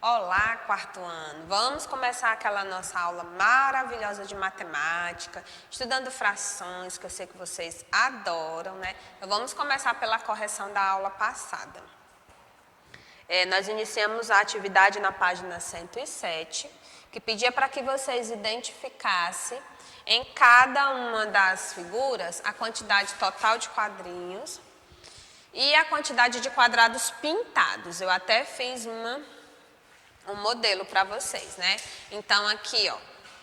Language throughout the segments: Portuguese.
Olá, quarto ano! Vamos começar aquela nossa aula maravilhosa de matemática, estudando frações, que eu sei que vocês adoram, né? Então, vamos começar pela correção da aula passada. Nós iniciamos a atividade na página 107, que pedia para que vocês identificassem em cada uma das figuras a quantidade total de quadrinhos e a quantidade de quadrados pintados. Eu até fiz um modelo para vocês, né? Então, aqui, ó,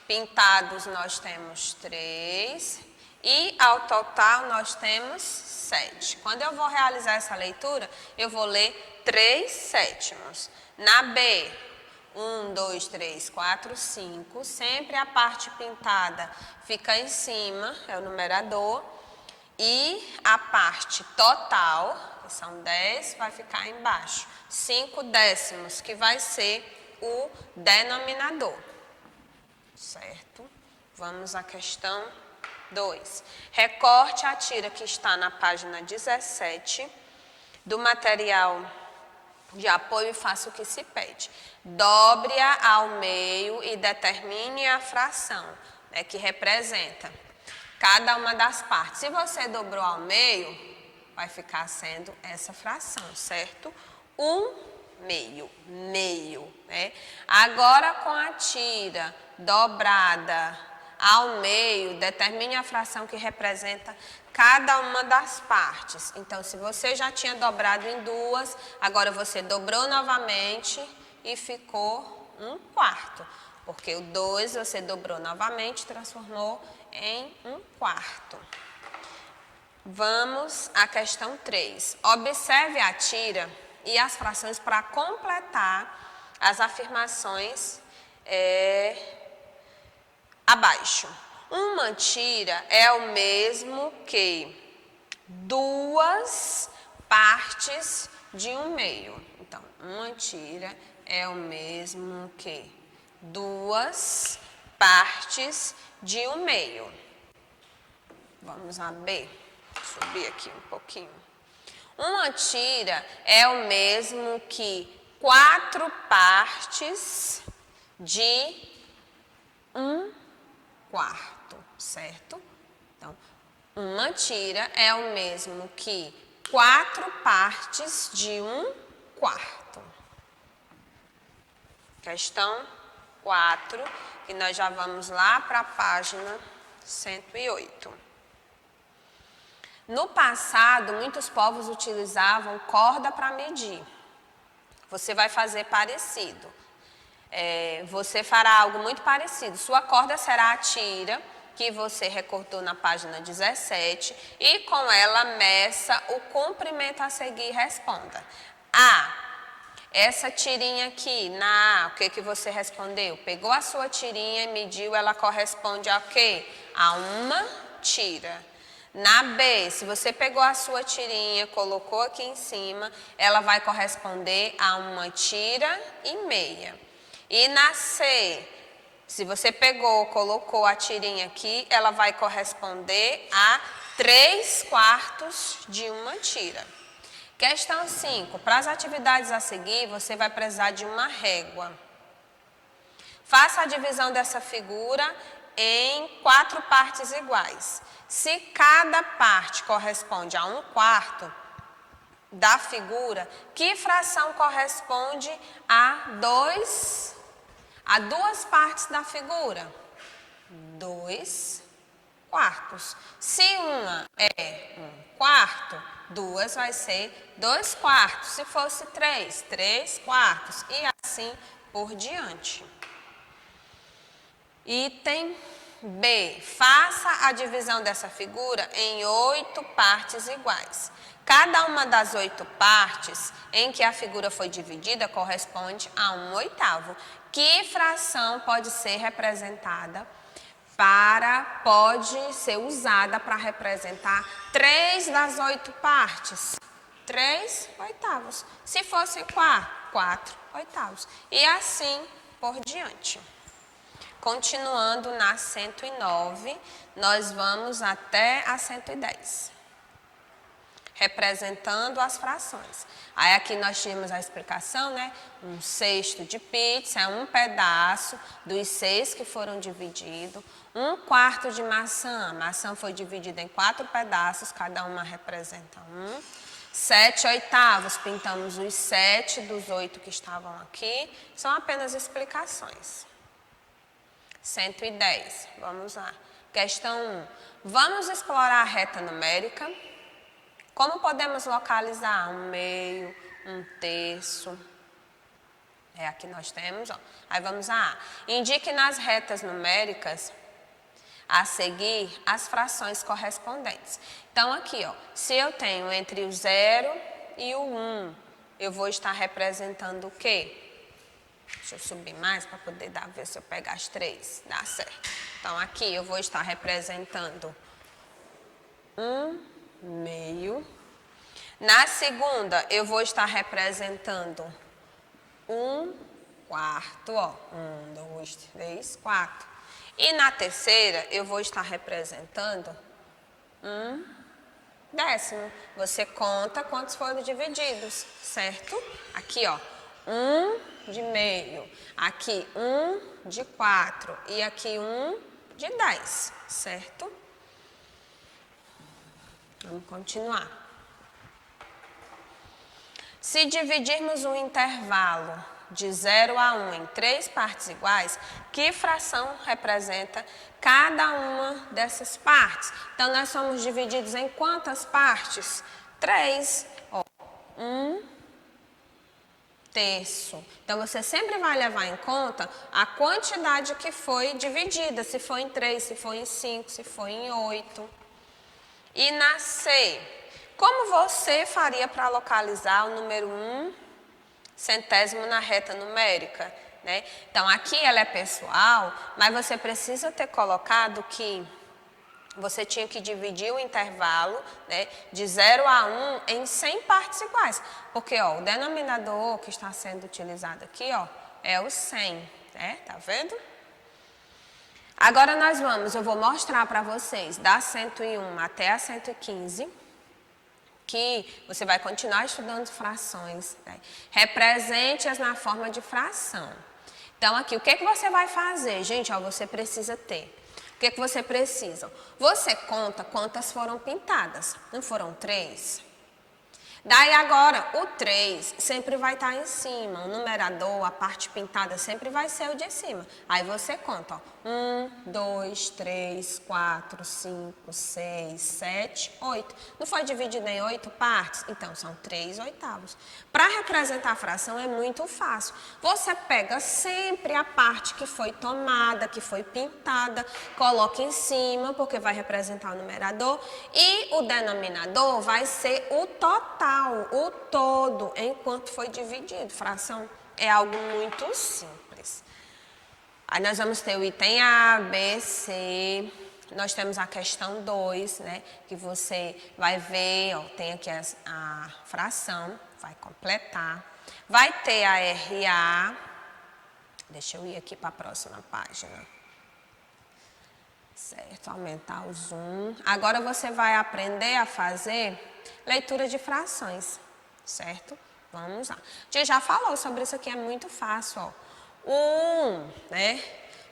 pintados nós temos 3 e ao total nós temos 7. Quando eu vou realizar essa leitura, eu vou ler 3 sétimos. Na B, 1, 2, 3, 4, 5, sempre a parte pintada fica em cima, é o numerador, e a parte total, que são 10, vai ficar embaixo. 5 décimos, que vai ser o denominador, certo? Vamos à questão 2. Recorte a tira que está na página 17 do material de apoio e faça o que se pede. Dobre-a ao meio e determine a fração, né, que representa cada uma das partes. Se você dobrou ao meio, vai ficar sendo essa fração, certo? 1/2, meio, né? Agora, com a tira dobrada ao meio, determine a fração que representa cada uma das partes. Então, se você já tinha dobrado em 2, agora você dobrou novamente e ficou 1/4. Porque o 2 você dobrou novamente, transformou em 1/4. Vamos à questão 3. Observe a tira e as frações para completar as afirmações abaixo. Uma tira é o mesmo que 2 partes de 1/2. Então, uma tira é o mesmo que 2 partes de 1/2. Vamos a B. Subir aqui um pouquinho. Uma tira é o mesmo que 4 partes de 1/4, certo? Então, uma tira é o mesmo que 4 partes de 1/4. Questão 4, e nós já vamos lá para a página 108. No passado, muitos povos utilizavam corda para medir. Você vai fazer parecido. Você fará algo muito parecido. Sua corda será a tira que você recortou na página 17 e com ela meça o comprimento a seguir e responda. Essa tirinha aqui, na A, o que você respondeu? Pegou a sua tirinha e mediu, ela corresponde a quê? A uma tira. Na B, se você pegou a sua tirinha, colocou aqui em cima, ela vai corresponder a uma tira e meia. E na C, se você pegou, colocou a tirinha aqui, ela vai corresponder a 3/4 de uma tira. Questão 5. Para as atividades a seguir, você vai precisar de uma régua. Faça a divisão dessa figura em 4 partes iguais. Se cada parte corresponde a 1/4 da figura, que fração corresponde a duas partes da figura? 2/4. Se uma é 1/4, 2 vai ser 2/4. Se fosse 3, 3/4 e assim por diante. Item B. Faça a divisão dessa figura em 8 partes iguais. Cada uma das 8 partes em que a figura foi dividida corresponde a 1/8. Que fração pode ser usada para representar 3 das 8 partes? 3/8. Se fosse 4/8. E assim por diante. Continuando na 109, nós vamos até a 110. representando as frações. Aí aqui nós tínhamos a explicação, né? 1/6 de pizza é um pedaço dos 6 que foram divididos. 1/4 de maçã. A maçã foi dividida em 4 pedaços, cada uma representa 1. 7/8, pintamos os 7 dos 8 que estavam aqui. São apenas explicações. 110, vamos lá. Questão 1. Vamos explorar a reta numérica. Como podemos localizar 1/2, 1/3? Aqui nós temos, ó. Aí vamos a A. Indique nas retas numéricas a seguir as frações correspondentes. Então aqui, ó, se eu tenho entre o 0 e o 1, eu vou estar representando o quê? Deixa eu subir mais para poder ver se eu pegar as 3. Dá certo. Então aqui eu vou estar representando 1/2. Na segunda, eu vou estar representando 1/4, ó. 1, 2, 3, 4. E na terceira, eu vou estar representando 1/10. Você conta quantos foram divididos, certo? Aqui, ó, 1/2. Aqui, 1/4. E aqui, 1/10, certo? Vamos continuar. Se dividirmos um intervalo de 0 a 1 em 3 partes iguais, que fração representa cada uma dessas partes? Então, nós somos divididos em quantas partes? 3. 1/3. Então, você sempre vai levar em conta a quantidade que foi dividida, se foi em 3, se foi em 5, se foi em 8. E na C, como você faria para localizar o número 1/100 na reta numérica, né? Então, aqui ela é pessoal, mas você precisa ter colocado que você tinha que dividir o intervalo, né, de 0 a 1 em 100 partes iguais. Porque, ó, o denominador que está sendo utilizado aqui, ó, é o 100, né? Tá vendo? Agora eu vou mostrar para vocês da 101 até a 115, que você vai continuar estudando frações, né? Represente-as na forma de fração. Então, aqui, o que você vai fazer? Gente, ó, você precisa ter. O que você precisa? Você conta quantas foram pintadas. Não foram 3? Daí agora, o 3 sempre vai estar em cima. O numerador, a parte pintada, sempre vai ser o de cima. Aí você conta, ó. 1, 2, 3, 4, 5, 6, 7, 8. Não foi dividido em 8 partes? Então, são 3/8. Para representar a fração é muito fácil. Você pega sempre a parte que foi tomada, que foi pintada, coloca em cima, porque vai representar o numerador. E o denominador vai ser o total, o todo, enquanto foi dividido. Fração é algo muito simples. Aí nós vamos ter o item A, B, C. Nós temos a questão 2, né? Que você vai ver, ó, tem aqui a fração, vai completar. Vai ter a RA. Deixa eu ir aqui para a próxima página. Certo, aumentar o zoom. Agora você vai aprender a fazer leitura de frações, certo? Vamos lá. A gente já falou sobre isso aqui, é muito fácil, ó. 1, né?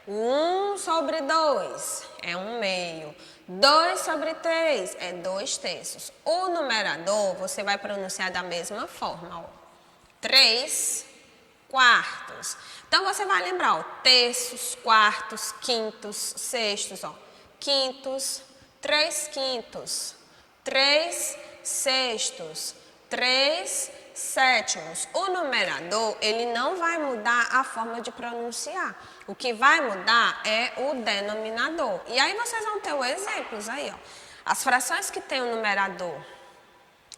1/2 é 1/2. 2/3 é 2/3. O numerador você vai pronunciar da mesma forma, ó. 3/4. Então, você vai lembrar, ó, terços, quartos, quintos, sextos, ó. Quintos, 3/5, 3/6, 3/7. O numerador, ele não vai mudar a forma de pronunciar. O que vai mudar é o denominador. E aí, vocês vão ter os exemplos aí, ó. As frações que têm o numerador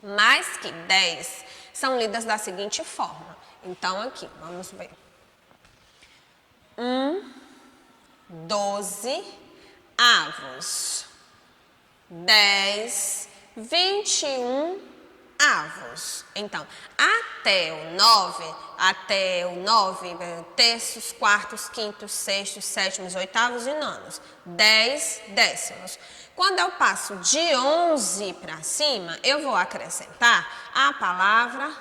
mais que 10 são lidas da seguinte forma. Então, aqui, vamos ver. 12/avos. 10, 21/avos. Então, até o 9, terços, quartos, quintos, sextos, sétimos, oitavos e nonos. 10 décimos. Quando eu passo de 11 para cima, eu vou acrescentar a palavra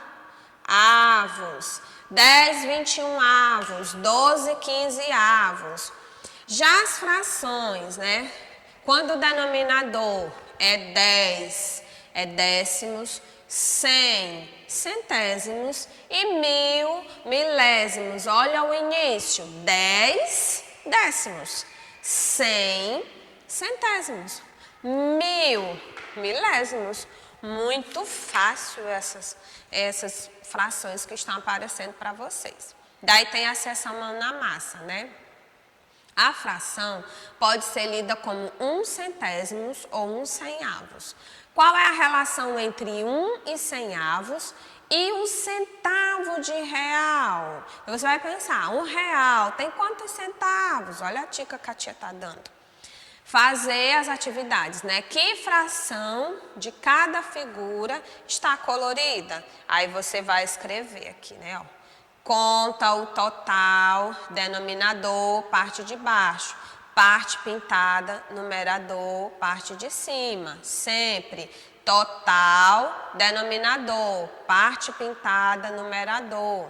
avos. 10, 21 avos, 12, 15 avos. Já as frações, né? Quando o denominador é 10, é décimos, 100, centésimos e 1000, milésimos. Olha o início, 10 décimos, 100, centésimos, 1000, milésimos. Muito fácil essas frações que estão aparecendo para vocês. Daí tem a seção mão na massa, né? A fração pode ser lida como 1 centésimos ou 1 centavos. Qual é a relação entre 1 e 100 avos e um centavo de real? Então, você vai pensar, R$1 tem quantos centavos? Olha a dica que a tia está dando. Fazer as atividades, né? Que fração de cada figura está colorida? Aí você vai escrever aqui, né? Ó. Conta o total, denominador, parte de baixo. Parte pintada, numerador, parte de cima. Sempre total, denominador, parte pintada, numerador.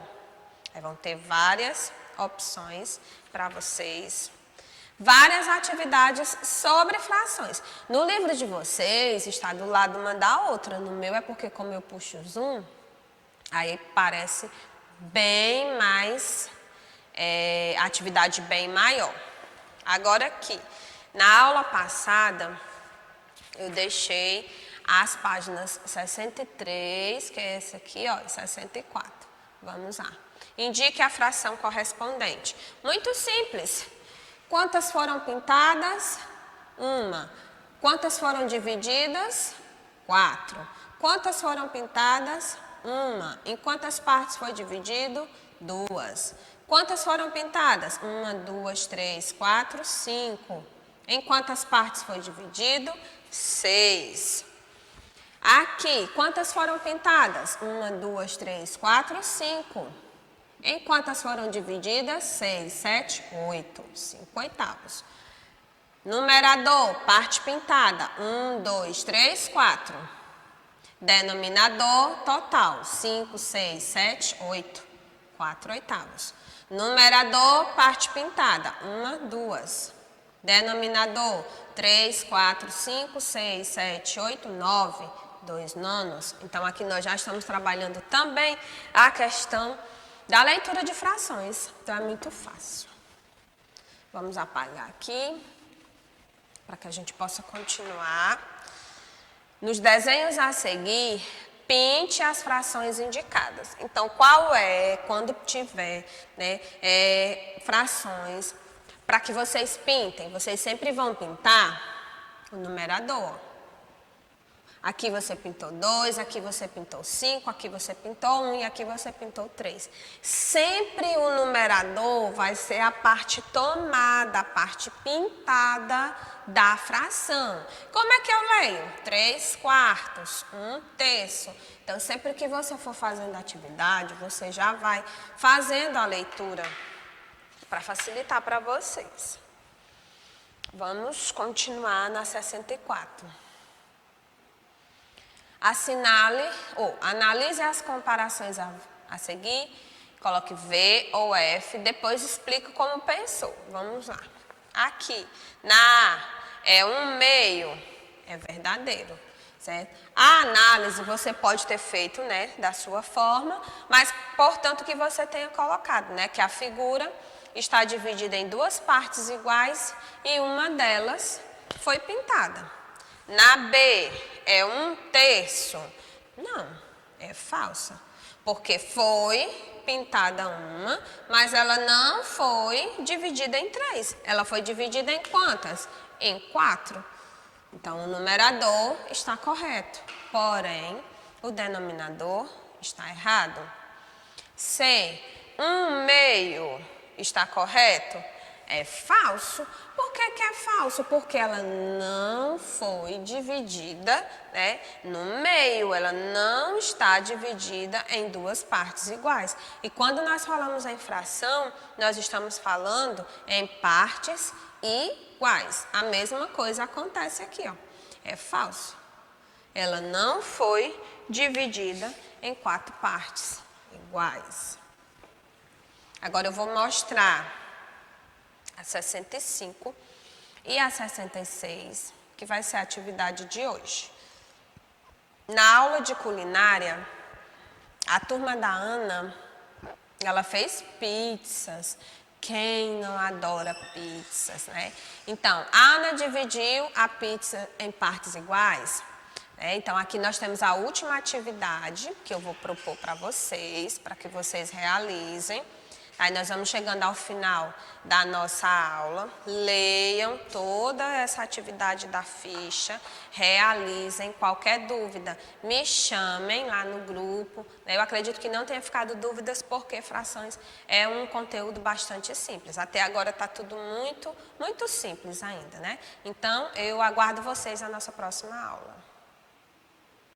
Aí vão ter várias opções para vocês. Várias atividades sobre frações. No livro de vocês está do lado uma da outra. No meu é porque como eu puxo o zoom, aí parece bem mais, atividade bem maior. Agora aqui, na aula passada, eu deixei as páginas 63, que é essa aqui, ó, e 64. Vamos lá. Indique a fração correspondente. Muito simples. Quantas foram pintadas? 1. Quantas foram divididas? 4. Quantas foram pintadas? 1. Em quantas partes foi dividido? 2. Quantas foram pintadas? 1, 2, 3, 4, 5. Em quantas partes foi dividido? 6. Aqui, quantas foram pintadas? 1, 2, 3, 4, 5. Em quantas foram divididas? 6, 7, 8. 5 oitavos. Numerador, parte pintada. 1, 2, 3, 4. Denominador, total. 5, 6, 7, 8. 4 oitavos. Numerador, parte pintada. 1, 2. Denominador, 3, 4, 5, 6, 7, 8, 9. 2 nonos. Então, aqui nós já estamos trabalhando também a questão da leitura de frações. Então, é muito fácil. Vamos apagar aqui, para que a gente possa continuar. Nos desenhos a seguir, pinte as frações indicadas. Então, qual é, quando tiver, né, frações, para que vocês pintem, vocês sempre vão pintar o numerador. Aqui você pintou 2, aqui você pintou 5, aqui você pintou 1 e aqui você pintou 3. Sempre o numerador vai ser a parte tomada, a parte pintada da fração. Como é que eu leio? 3 quartos, 1 terço. Então, sempre que você for fazendo a atividade, você já vai fazendo a leitura para facilitar para vocês. Vamos continuar na 64. Assinale ou analise as comparações a seguir, coloque V ou F, depois explique como pensou. Vamos lá. Aqui, na A, é 1/2, é verdadeiro, certo? A análise você pode ter feito, né, da sua forma, mas, portanto, que você tenha colocado, né, que a figura está dividida em 2 partes iguais e uma delas foi pintada. Na B, é 1 terço. Não, é falsa. Porque foi pintada uma, mas ela não foi dividida em 3. Ela foi dividida em quantas? Em 4. Então, o numerador está correto. Porém, o denominador está errado. C, 1/2 está correto? É falso. Por que que é falso? Porque ela não foi dividida, né, no meio. Ela não está dividida em 2 partes iguais. E quando nós falamos em fração, nós estamos falando em partes iguais. A mesma coisa acontece aqui, ó. É falso. Ela não foi dividida em 4 partes iguais. Agora eu vou mostrar a 65 e a 66, que vai ser a atividade de hoje. Na aula de culinária, a turma da Ana, ela fez pizzas. Quem não adora pizzas, né? Então, a Ana dividiu a pizza em partes iguais. Então, aqui nós temos a última atividade que eu vou propor para que vocês realizem. Aí nós vamos chegando ao final da nossa aula, leiam toda essa atividade da ficha, realizem. Qualquer dúvida, me chamem lá no grupo. Eu acredito que não tenha ficado dúvidas, porque frações é um conteúdo bastante simples. Até agora está tudo muito simples ainda, né? Então, eu aguardo vocês na nossa próxima aula.